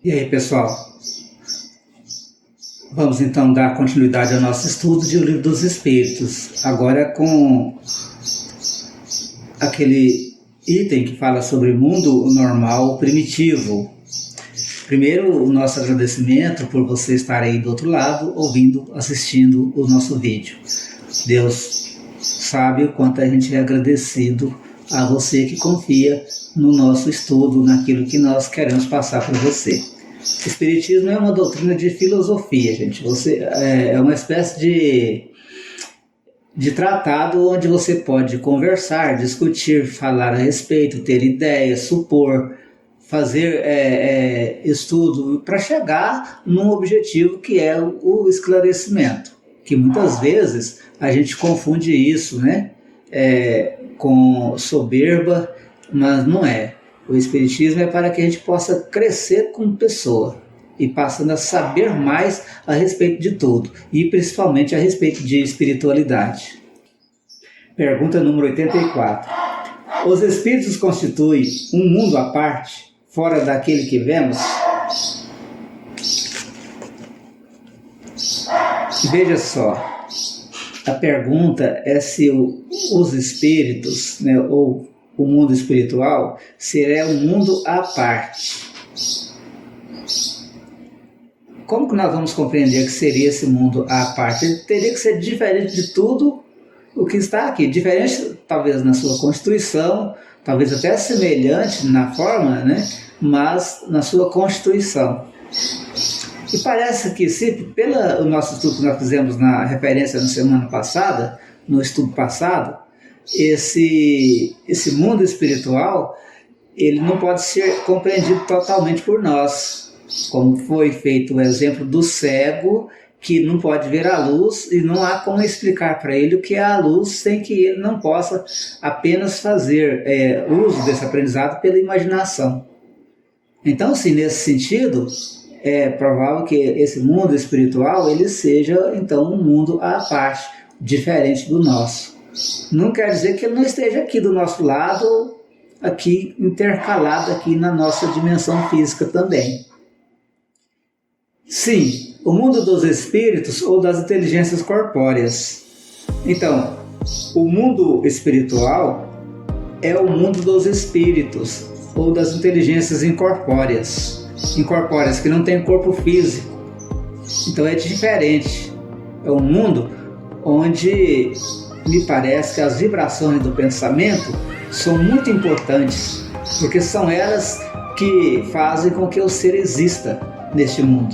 E aí, pessoal? Vamos então dar continuidade ao nosso estudo de O Livro dos Espíritos, agora com aquele item que fala sobre o mundo normal primitivo. Primeiro, o nosso agradecimento por você estar aí do outro lado, ouvindo, assistindo o nosso vídeo. Deus sabe o quanto a gente é agradecido a você que confia no nosso estudo, naquilo que nós queremos passar para você. Espiritismo é uma doutrina de filosofia, gente. É uma espécie de tratado onde você pode conversar, discutir, falar a respeito, ter ideias, supor, fazer estudo para chegar num objetivo que é o esclarecimento. Que muitas vezes a gente confunde isso, né, com soberba, mas não é. O Espiritismo é para que a gente possa crescer como pessoa e passando a saber mais a respeito de tudo, e principalmente a respeito de espiritualidade. Pergunta número 84. Os espíritos constituem um mundo à parte, fora daquele que vemos? Veja só, a pergunta é se os espíritos, né, ou o mundo espiritual, será um mundo à parte. Como que nós vamos compreender que seria esse mundo à parte? Ele teria que ser diferente de tudo o que está aqui. Diferente, talvez, na sua constituição, talvez até semelhante na forma, né? Mas na sua constituição. E parece que, se pelo nosso estudo que nós fizemos na referência na semana passada, no estudo passado, esse mundo espiritual, ele não pode ser compreendido totalmente por nós, como foi feito o exemplo do cego que não pode ver a luz e não há como explicar para ele o que é a luz sem que ele não possa apenas fazer uso desse aprendizado pela imaginação. Então, assim, nesse sentido, é provável que esse mundo espiritual ele seja então um mundo à parte, diferente do nosso. Não quer dizer que ele não esteja aqui do nosso lado, aqui intercalado aqui na nossa dimensão física também. Sim, o mundo dos espíritos ou das inteligências corpóreas. Então, o mundo espiritual é o mundo dos espíritos ou das inteligências incorpóreas, que não tem corpo físico. Então é diferente. É um mundo onde me parece que as vibrações do pensamento são muito importantes, porque são elas que fazem com que o ser exista neste mundo.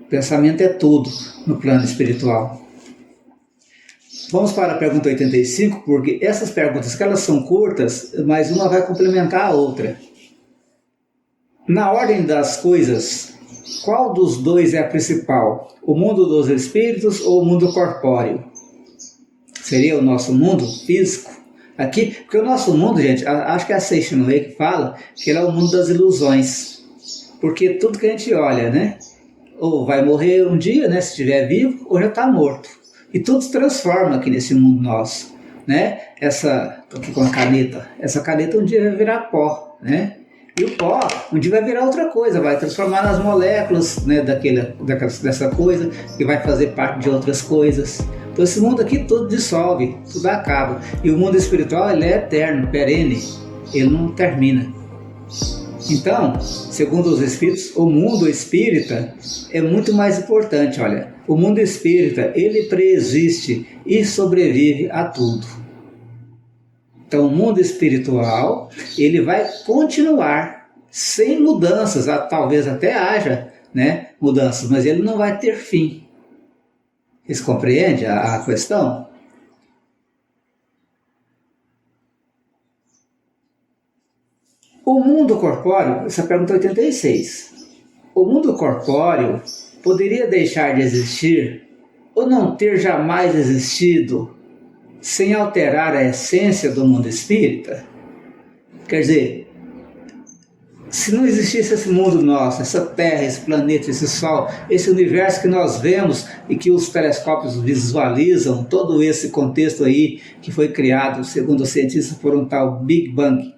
O pensamento é tudo no plano espiritual. Vamos para a pergunta 85, porque essas perguntas que elas são curtas, mas uma vai complementar a outra. Na ordem das coisas, qual dos dois é a principal? O mundo dos espíritos ou o mundo corpóreo? Seria o nosso mundo físico aqui? Porque o nosso mundo, gente, acho que é a Seixin Lei que fala que ele é o mundo das ilusões. Porque tudo que a gente olha, né? Ou vai morrer um dia, né? Se estiver vivo, ou já está morto. E tudo se transforma aqui nesse mundo nosso, né? Estou aqui com a caneta. Essa caneta um dia vai virar pó, né? E o pó um dia vai virar outra coisa, vai transformar nas moléculas, né, dessa coisa, que vai fazer parte de outras coisas. Então esse mundo aqui tudo dissolve, tudo acaba. E o mundo espiritual ele é eterno, perene, ele não termina. Então, segundo os espíritos, o mundo espírita é muito mais importante. Olha, o mundo espírita ele preexiste e sobrevive a tudo. Então o mundo espiritual ele vai continuar sem mudanças, talvez até haja, né, mudanças, mas ele não vai ter fim. Vocês compreendem a questão? O mundo corpóreo, essa pergunta é 86. O mundo corpóreo poderia deixar de existir ou não ter jamais existido sem alterar a essência do mundo espírita? Quer dizer, se não existisse esse mundo nosso, essa Terra, esse planeta, esse Sol, esse universo que nós vemos e que os telescópios visualizam, todo esse contexto aí que foi criado, segundo os cientistas, por um tal Big Bang.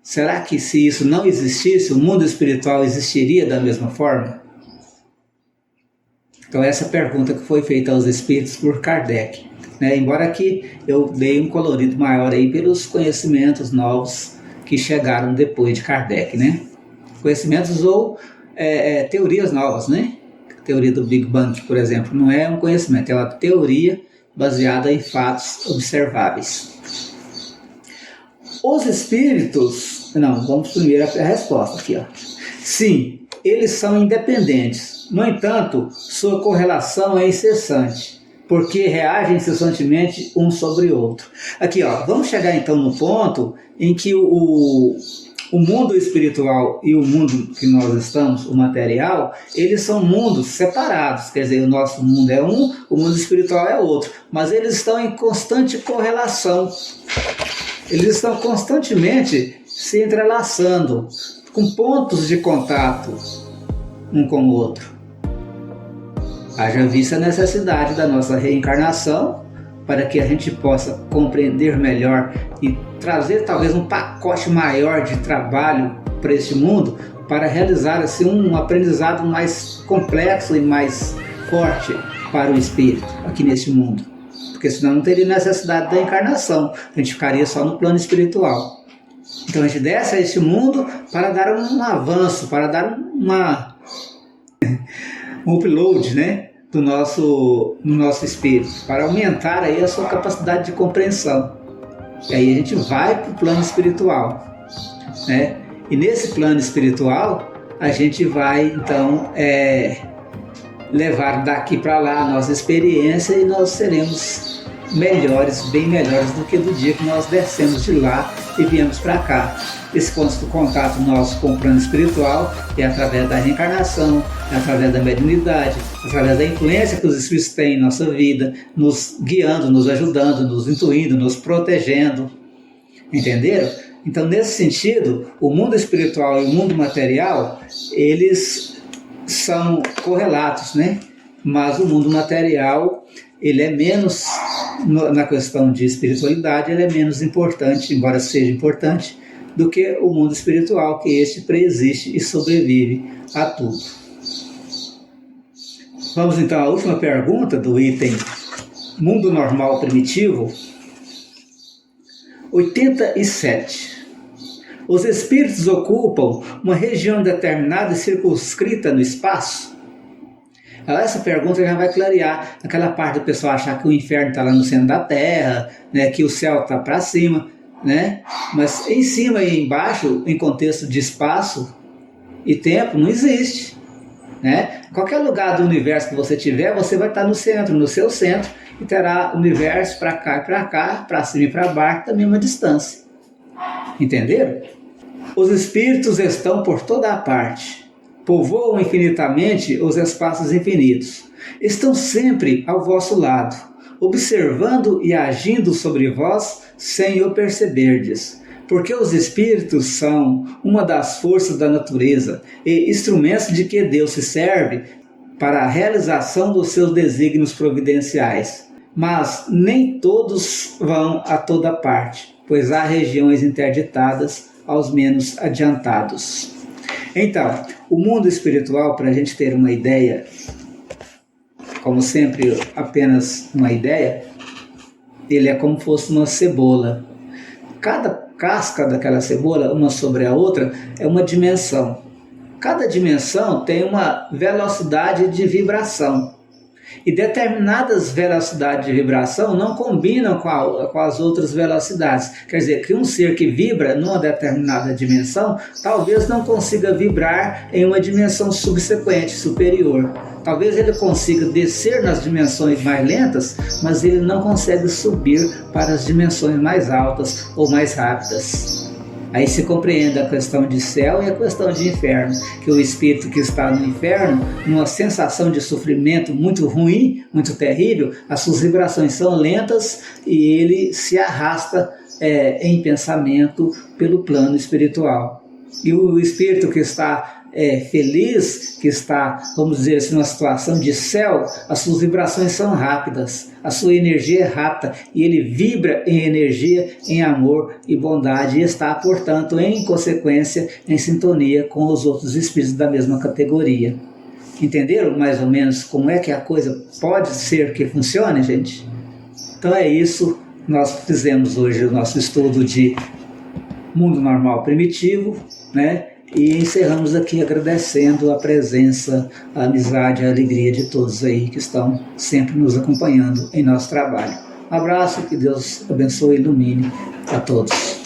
Será que se isso não existisse, o mundo espiritual existiria da mesma forma? Então essa pergunta que foi feita aos espíritos por Kardec, né? Embora aqui eu dei um colorido maior aí pelos conhecimentos novos que chegaram depois de Kardec, né? Conhecimentos ou teorias novas, né? A teoria do Big Bang, por exemplo, não é um conhecimento, é uma teoria baseada em fatos observáveis. Os espíritos... Não, vamos primeiro a resposta aqui, ó. Sim, eles são independentes. No entanto, sua correlação é incessante, porque reagem incessantemente um sobre o outro. Aqui, ó, vamos chegar então no ponto em que o mundo espiritual e o mundo que nós estamos, o material, eles são mundos separados. Quer dizer, o nosso mundo é um, o mundo espiritual é outro. Mas eles estão em constante correlação. Eles estão constantemente se entrelaçando, com pontos de contato um com o outro. Haja vista a necessidade da nossa reencarnação para que a gente possa compreender melhor e trazer talvez um pacote maior de trabalho para este mundo, para realizar assim um aprendizado mais complexo e mais forte para o espírito aqui neste mundo. Porque senão não teria necessidade da encarnação, a gente ficaria só no plano espiritual. Então a gente desce a este mundo para dar um avanço, para dar um upload, né, no nosso espírito, para aumentar aí a sua capacidade de compreensão. E aí a gente vai para o plano espiritual, né? E nesse plano espiritual a gente vai então levar daqui para lá a nossa experiência e nós seremos melhores, bem melhores do que do dia que nós descemos de lá e viemos para cá. Esse ponto de contato nosso com o plano espiritual é através da reencarnação, é através da mediunidade, através da influência que os espíritos têm em nossa vida, nos guiando, nos ajudando, nos intuindo, nos protegendo. Entenderam? Então, nesse sentido, o mundo espiritual e o mundo material, eles são correlatos, né? Mas o mundo material, ele é menos, na questão de espiritualidade, ele é menos importante, embora seja importante, do que o mundo espiritual, que este preexiste e sobrevive a tudo. Vamos então à última pergunta do item Mundo Normal Primitivo. 87. Os espíritos ocupam uma região determinada e circunscrita no espaço? Essa pergunta já vai clarear aquela parte do pessoal achar que o inferno está lá no centro da Terra, né, que o céu está para cima, né? Mas em cima e embaixo, em contexto de espaço e tempo, não existe, né? Qualquer lugar do universo que você tiver, você vai estar no centro, no seu centro, e terá universo para cá e para cá, para cima e para baixo, da mesma distância. Entenderam? Os espíritos estão por toda a parte. Povoam infinitamente os espaços infinitos. Estão sempre ao vosso lado, observando e agindo sobre vós sem o perceberdes. Porque os espíritos são uma das forças da natureza e instrumentos de que Deus se serve para a realização dos seus desígnios providenciais. Mas nem todos vão a toda parte, pois há regiões interditadas aos menos adiantados. Então, o mundo espiritual, para a gente ter uma ideia, como sempre apenas uma ideia, ele é como se fosse uma cebola. Cada casca daquela cebola, uma sobre a outra, é uma dimensão. Cada dimensão tem uma velocidade de vibração. E determinadas velocidades de vibração não combinam com as outras velocidades. Quer dizer, que um ser que vibra numa determinada dimensão, talvez não consiga vibrar em uma dimensão subsequente, superior. Talvez ele consiga descer nas dimensões mais lentas, mas ele não consegue subir para as dimensões mais altas ou mais rápidas. Aí se compreende a questão de céu e a questão de inferno, que o espírito que está no inferno, numa sensação de sofrimento muito ruim, muito terrível, as suas vibrações são lentas e ele se arrasta em pensamento pelo plano espiritual. E o espírito que está feliz, que está, vamos dizer assim, numa situação de céu, as suas vibrações são rápidas, a sua energia é rápida e ele vibra em energia, em amor e bondade e está, portanto, em consequência, em sintonia com os outros espíritos da mesma categoria. Entenderam mais ou menos como é que a coisa pode ser que funcione, gente? Então é isso, nós fizemos hoje o nosso estudo de mundo normal primitivo, né? E encerramos aqui agradecendo a presença, a amizade, a alegria de todos aí que estão sempre nos acompanhando em nosso trabalho. Um abraço, que Deus abençoe e ilumine a todos.